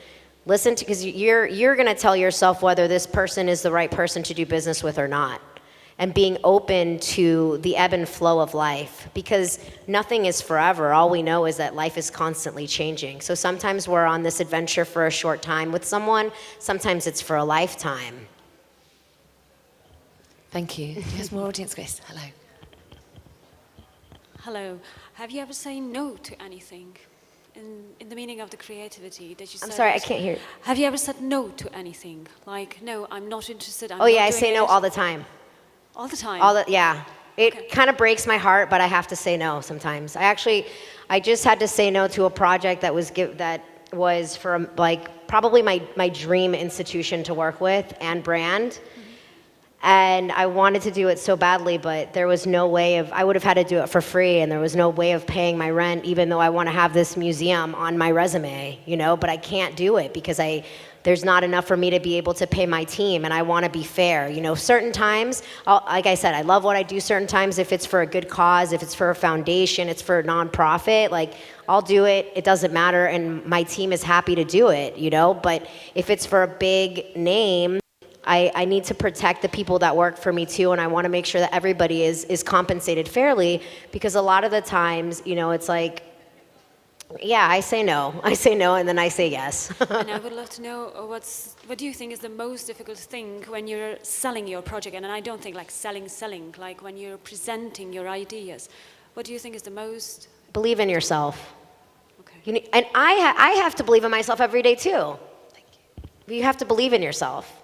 Because you're going to tell yourself whether this person is the right person to do business with or not. And being open to the ebb and flow of life, because nothing is forever. All we know is that life is constantly changing. So sometimes we're on this adventure for a short time with someone, sometimes it's for a lifetime. Thank you. There's more audience, Grace. Hello. Hello. Have you ever said no to anything? In the meaning of the creativity that you said. I'm sorry, I can't hear you. Have you ever said no to anything? Like, no, I'm not interested. Oh yeah, I say no all the time. All the time? Yeah. It kind of breaks my heart, but I have to say no sometimes. I just had to say no to a project that was for probably my dream institution to work with and brand. Mm-hmm. And I wanted to do it so badly, but there was no way I would have had to do it for free, and there was no way of paying my rent, even though I want to have this museum on my resume, but I can't do it because there's not enough for me to be able to pay my team, and I want to be fair. Certain times, like I said, I love what I do. Certain times, if it's for a good cause, if it's for a foundation, it's for a nonprofit, I'll do it. It doesn't matter, and my team is happy to do it, But if it's for a big name, I need to protect the people that work for me too, and I want to make sure that everybody is compensated fairly, because a lot of the times, it's like, yeah, I say no, and then I say yes. And I would love to know what do you think is the most difficult thing when you're selling your project? And I don't think selling, like when you're presenting your ideas. What do you think is the most? Believe in yourself. Okay. And I have to believe in myself every day too. Thank you. You have to believe in yourself.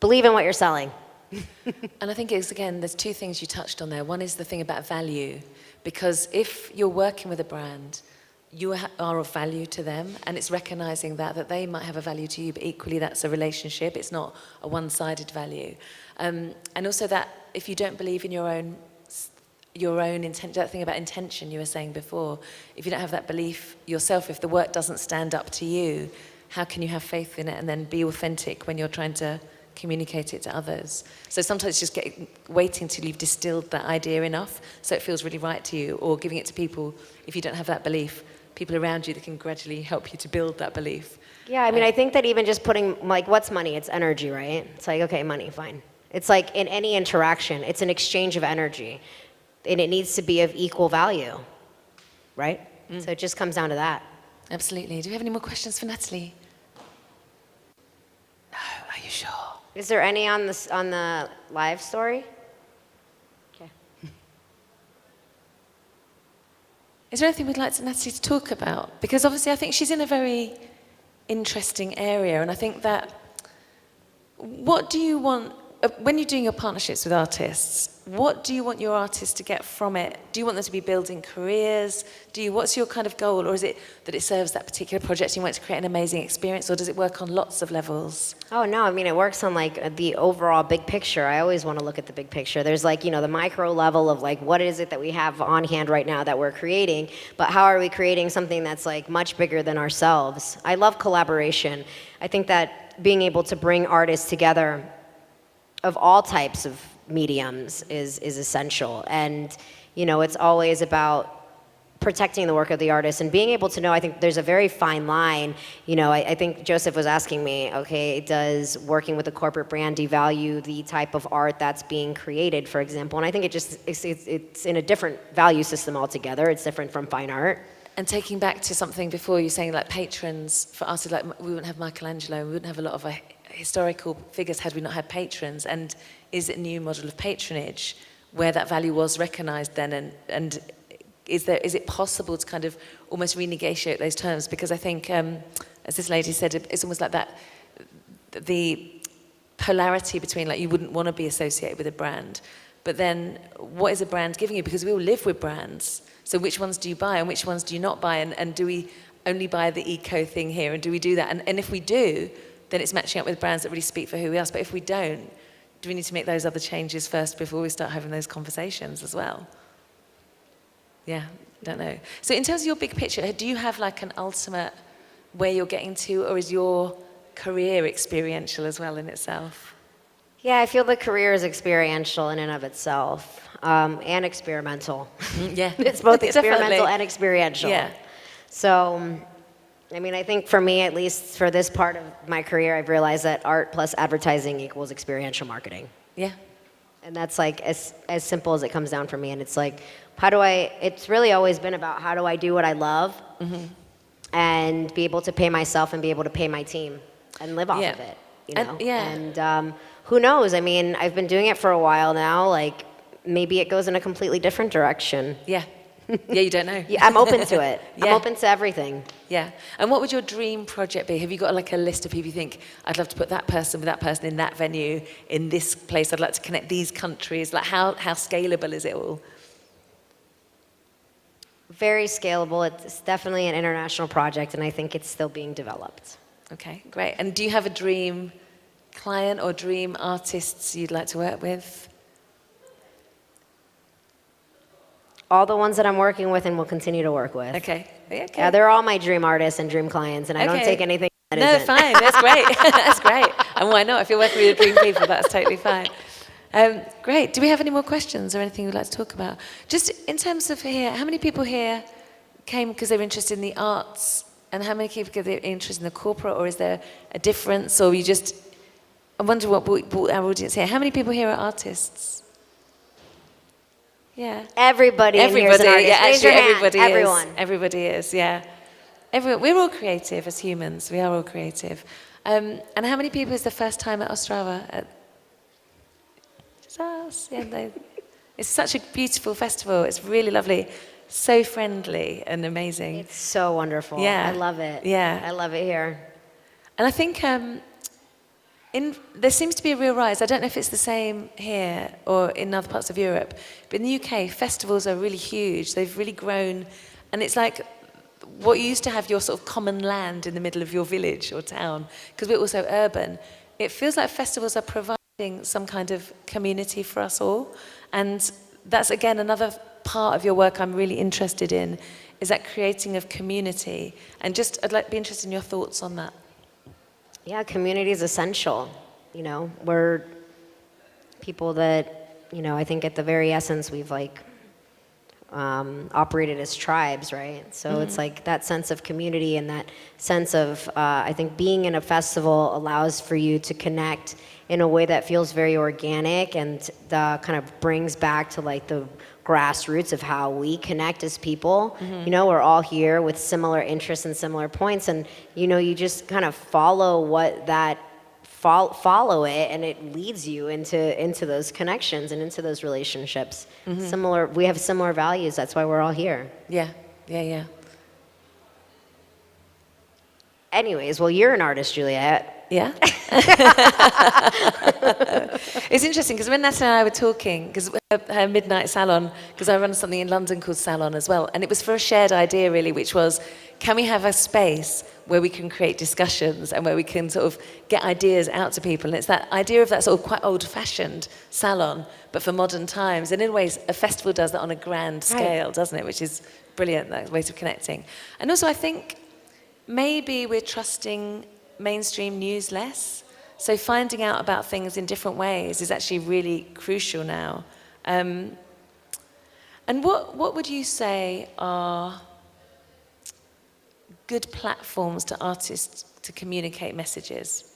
Believe in what you're selling. And I think there's two things you touched on there. One is the thing about value, because if you're working with a brand, you are of value to them, and it's recognizing that they might have a value to you, but equally that's a relationship. It's not a one-sided value. And also that if you don't believe in your own intent, that thing about intention you were saying before, if you don't have that belief yourself, if the work doesn't stand up to you, how can you have faith in it and then be authentic when you're trying to communicate it to others? So sometimes just waiting till you've distilled that idea enough so it feels really right to you, or giving it to people if you don't have that belief, people around you that can gradually help you to build that belief. Yeah, I think that even just putting, what's money? It's energy, right? It's like, okay, money, fine. It's like in any interaction, it's an exchange of energy, and it needs to be of equal value, right? So it just comes down to that. Absolutely. Do we have any more questions for Nathaly? No, are you sure? Is there any on the live story? Okay. Is there anything we'd like Nathaly to talk about? Because obviously I think she's in a very interesting area, and I think that what do you want, when you're doing your partnerships with artists, what do you want your artists to get from it? Do you want them to be building careers? What's your kind of goal? Or is it that it serves that particular project and you want it to create an amazing experience, or does it work on lots of levels? Oh no, it works on the overall big picture. I always want to look at the big picture. There's the micro level of what is it that we have on hand right now that we're creating, but how are we creating something that's much bigger than ourselves? I love collaboration. I think that being able to bring artists together of all types of mediums is essential. And, you know, it's always about protecting the work of the artist and being able to know, I think there's a very fine line. You know, I think Joseph was asking me, okay, does working with a corporate brand devalue the type of art that's being created, for example? And I think it's in a different value system altogether. It's different from fine art. And taking back to something before, you saying like patrons for artists, like we wouldn't have Michelangelo, we wouldn't have a lot of historical figures had we not had patrons. And is it a new model of patronage where that value was recognised then, and is it possible to kind of almost renegotiate those terms? Because I think, as this lady said, it's almost like that, the polarity between like you wouldn't want to be associated with a brand, but then what is a brand giving you? Because we all live with brands. So which ones do you buy and which ones do you not buy? And do we only buy the eco thing here? And do we do that? And if we do, then it's matching up with brands that really speak for who we are. But if we don't, do we need to make those other changes first before we start having those conversations as well? Yeah, don't know. So in terms of your big picture, do you have like an ultimate where you're getting to, or is your career experiential as well in itself? Yeah, I feel the career is experiential in and of itself, and experimental. Yeah. It's both experimental Definitely. and experiential. Yeah. So, I mean, I think for me, at least for this part of my career, I've realized that art plus advertising equals experiential marketing. Yeah. And that's like as simple as it comes down for me. And it's like, it's really always been about how do I do what I love and be able to pay myself and be able to pay my team and live off of it, you know? And who knows? I mean, I've been doing it for a while now. Like, maybe it goes in a completely different direction. Yeah. Yeah, you don't know. Yeah, I'm open to it. Yeah. I'm open to everything. Yeah. And what would your dream project be? Have you got like a list of people you think, I'd love to put that person with that person in that venue, in this place, I'd like to connect these countries? Like how scalable is it all? Very scalable. It's definitely an international project, and I think it's still being developed. Okay, great. And do you have a dream client or dream artists you'd like to work with? All the ones that I'm working with and will continue to work with. Okay. Yeah, okay. Yeah, they're all my dream artists and dream clients, and I don't take anything that No, isn't. fine. That's great. That's great. And why not? If you're working with your dream people, that's totally fine. Great. Do we have any more questions or anything you'd like to talk about? Just in terms of here, how many people here came because they were interested in the arts, and how many people because they're interested in the corporate, or is there a difference, or you just... I wonder what brought our audience here. How many people here are artists? Yeah. Everybody in here is an artist. Yeah, Raise actually, your hand. everybody Everyone. is. Everybody is, yeah. We're all creative as humans. We are all creative. And how many people is the first time at Ostrava? It's us. Yeah, it's such a beautiful festival. It's really lovely. So friendly and amazing. It's so wonderful. Yeah. I love it. Yeah. I love it here. And I think there seems to be a real rise. I don't know if it's the same here or in other parts of Europe, but in the UK, festivals are really huge. They've really grown. And it's like what you used to have your sort of common land in the middle of your village or town, because we're also urban. It feels like festivals are providing some kind of community for us all. And that's, again, another part of your work I'm really interested in, is that creating of community. And just, I'd like to be interested in your thoughts on that. Yeah, community is essential. You know, we're people that, you know, I think at the very essence we've like operated as tribes, right? So it's like that sense of community and that sense of, I think being in a festival allows for you to connect in a way that feels very organic and kind of brings back to like the grassroots of how we connect as people. You know, we're all here with similar interests and similar points, and you know, you just kind of follow what that follow it, and it leads you into those connections and into those relationships. We have similar values. That's why we're all here. Yeah, yeah, yeah. Anyways, well, you're an artist, Juliet. Yeah. It's interesting because when Nathaly and I were talking, because her midnight salon, because I run something in London called Salon as well, and it was for a shared idea really, which was, can we have a space where we can create discussions and where we can sort of get ideas out to people? And it's that idea of that sort of quite old-fashioned salon, but for modern times. And in ways, a festival does that on a grand scale, doesn't it? Which is brilliant, that ways of connecting. And also, I think maybe we're trusting mainstream news less. So finding out about things in different ways is actually really crucial now. And what would you say are good platforms to artists to communicate messages?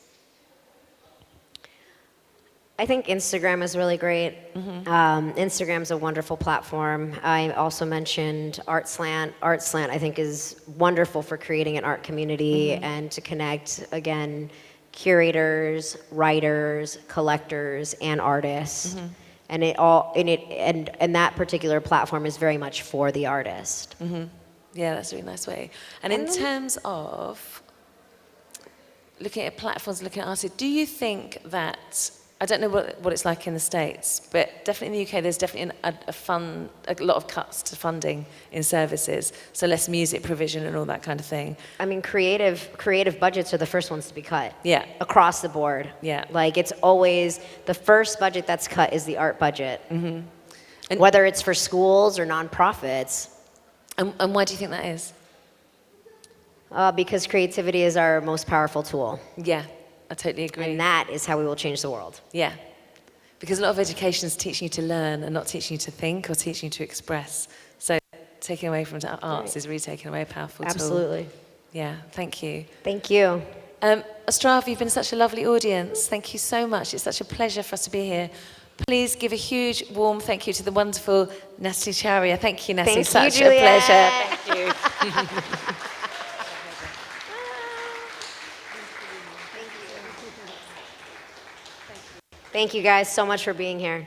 I think Instagram is really great. Instagram's a wonderful platform. I also mentioned Artslant. Artslant, I think, is wonderful for creating an art community and to connect, again, curators, writers, collectors, and artists. And and that particular platform is very much for the artist. Yeah, that's a really nice way. And in terms of looking at platforms, looking at artists, do you think that, I don't know what it's like in the States, but definitely in the UK, there's definitely a lot of cuts to funding in services, so less music provision and all that kind of thing. I mean, creative budgets are the first ones to be cut. Yeah. Across the board. Yeah. Like, it's always, the first budget that's cut is the art budget. And Whether it's for schools or nonprofits. And why do you think that is? Because creativity is our most powerful tool. Yeah, I totally agree. And that is how we will change the world. Yeah, because a lot of education is teaching you to learn and not teaching you to think or teaching you to express. So taking away from arts is really taking away a powerful tool. Absolutely. Yeah, thank you. Thank you. Ostrava, you've been such a lovely audience. Thank you so much. It's such a pleasure for us to be here. Please give a huge, warm thank you to the wonderful Nathaly Charria. Thank you, Nathaly. Thank Such you, Juliet. a pleasure. Thank you. Thank you guys so much for being here.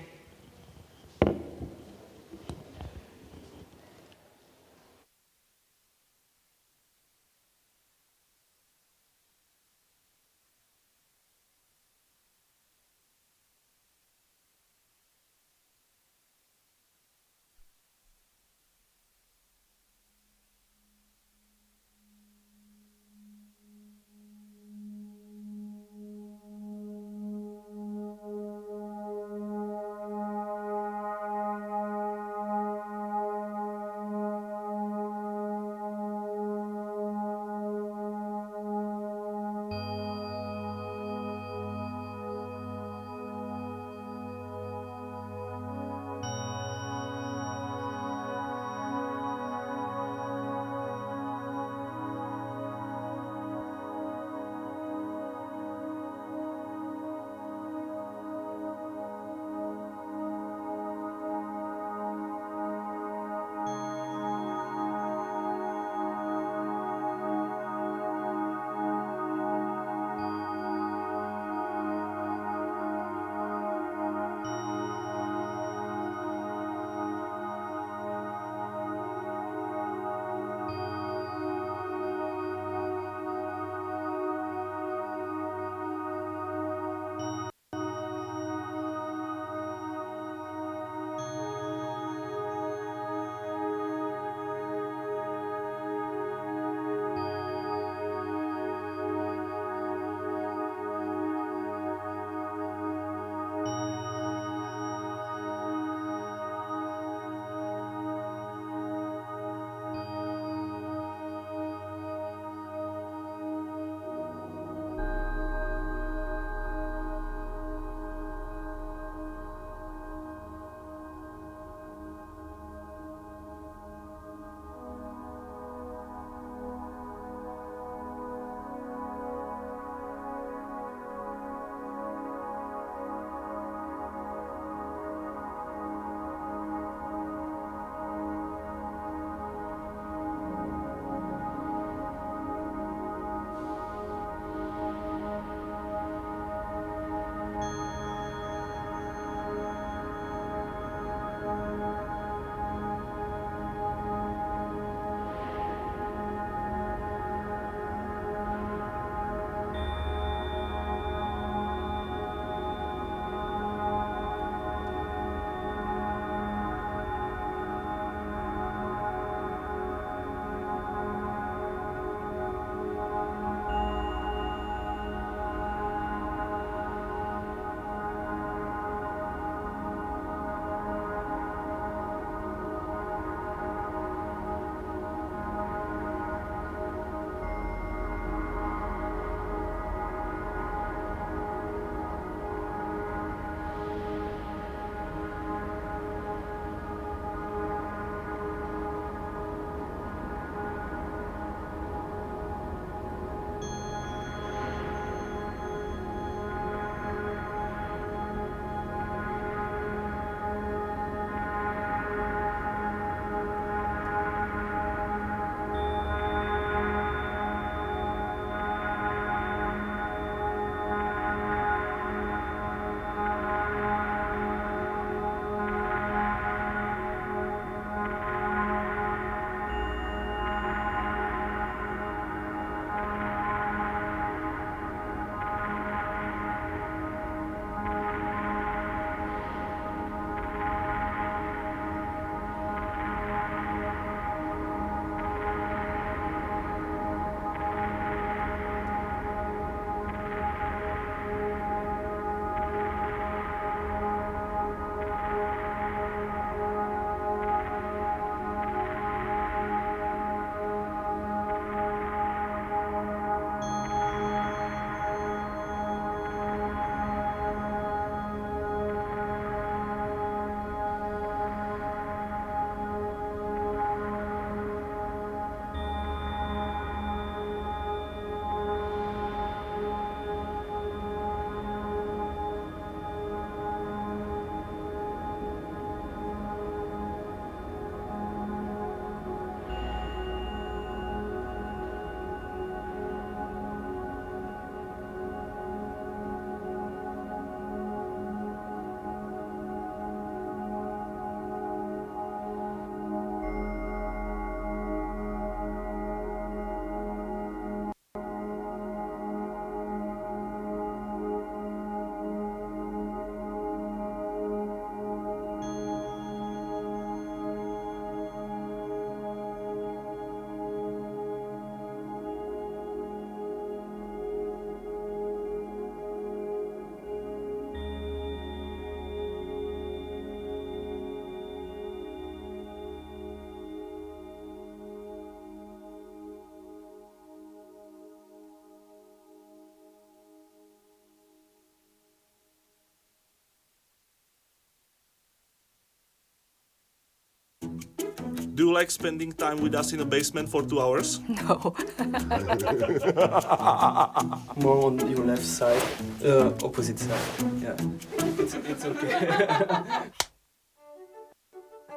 Do you like spending time with us in the basement for 2 hours? No. More on your left side, opposite side. Yeah, it's okay.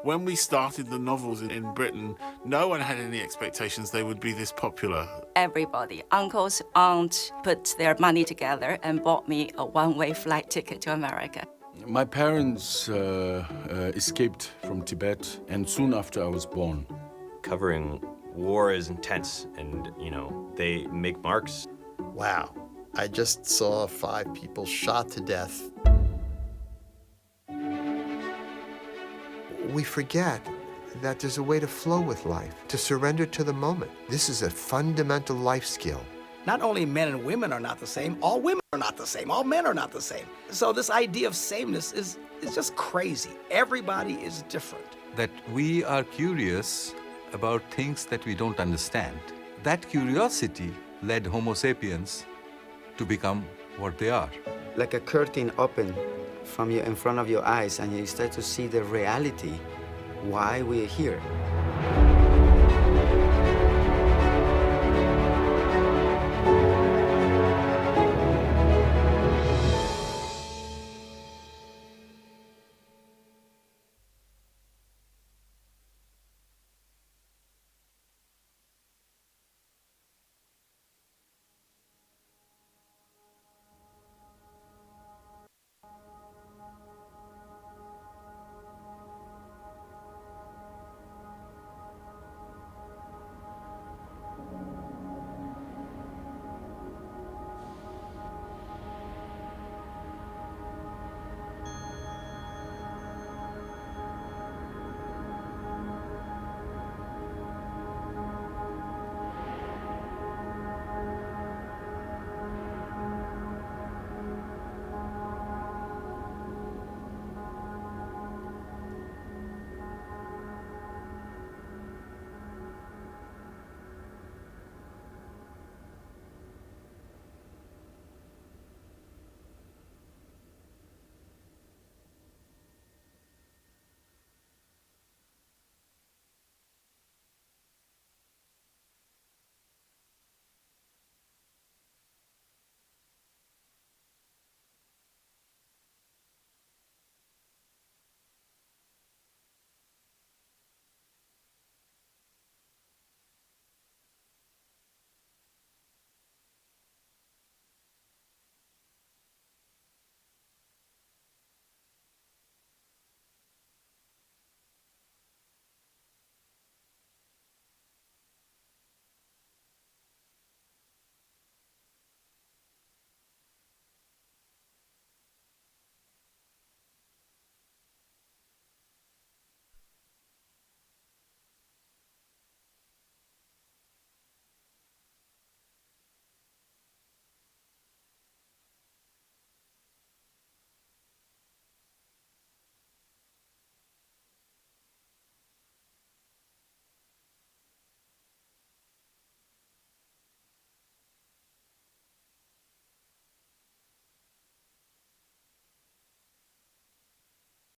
When we started the novels in Britain, no one had any expectations they would be this popular. Everybody, uncles, aunts, put their money together and bought me a one-way flight ticket to America. My parents escaped from Tibet, and soon after I was born. Covering war is intense, and, you know, they make marks. Wow. I just saw 5 people shot to death. We forget that there's a way to flow with life, to surrender to the moment. This is a fundamental life skill. Not only men and women are not the same, all women are not the same, all men are not the same. So this idea of sameness is just crazy. Everybody is different. That we are curious about things that we don't understand. That curiosity led Homo sapiens to become what they are. Like a curtain open in front of your eyes, and you start to see the reality, why we're here.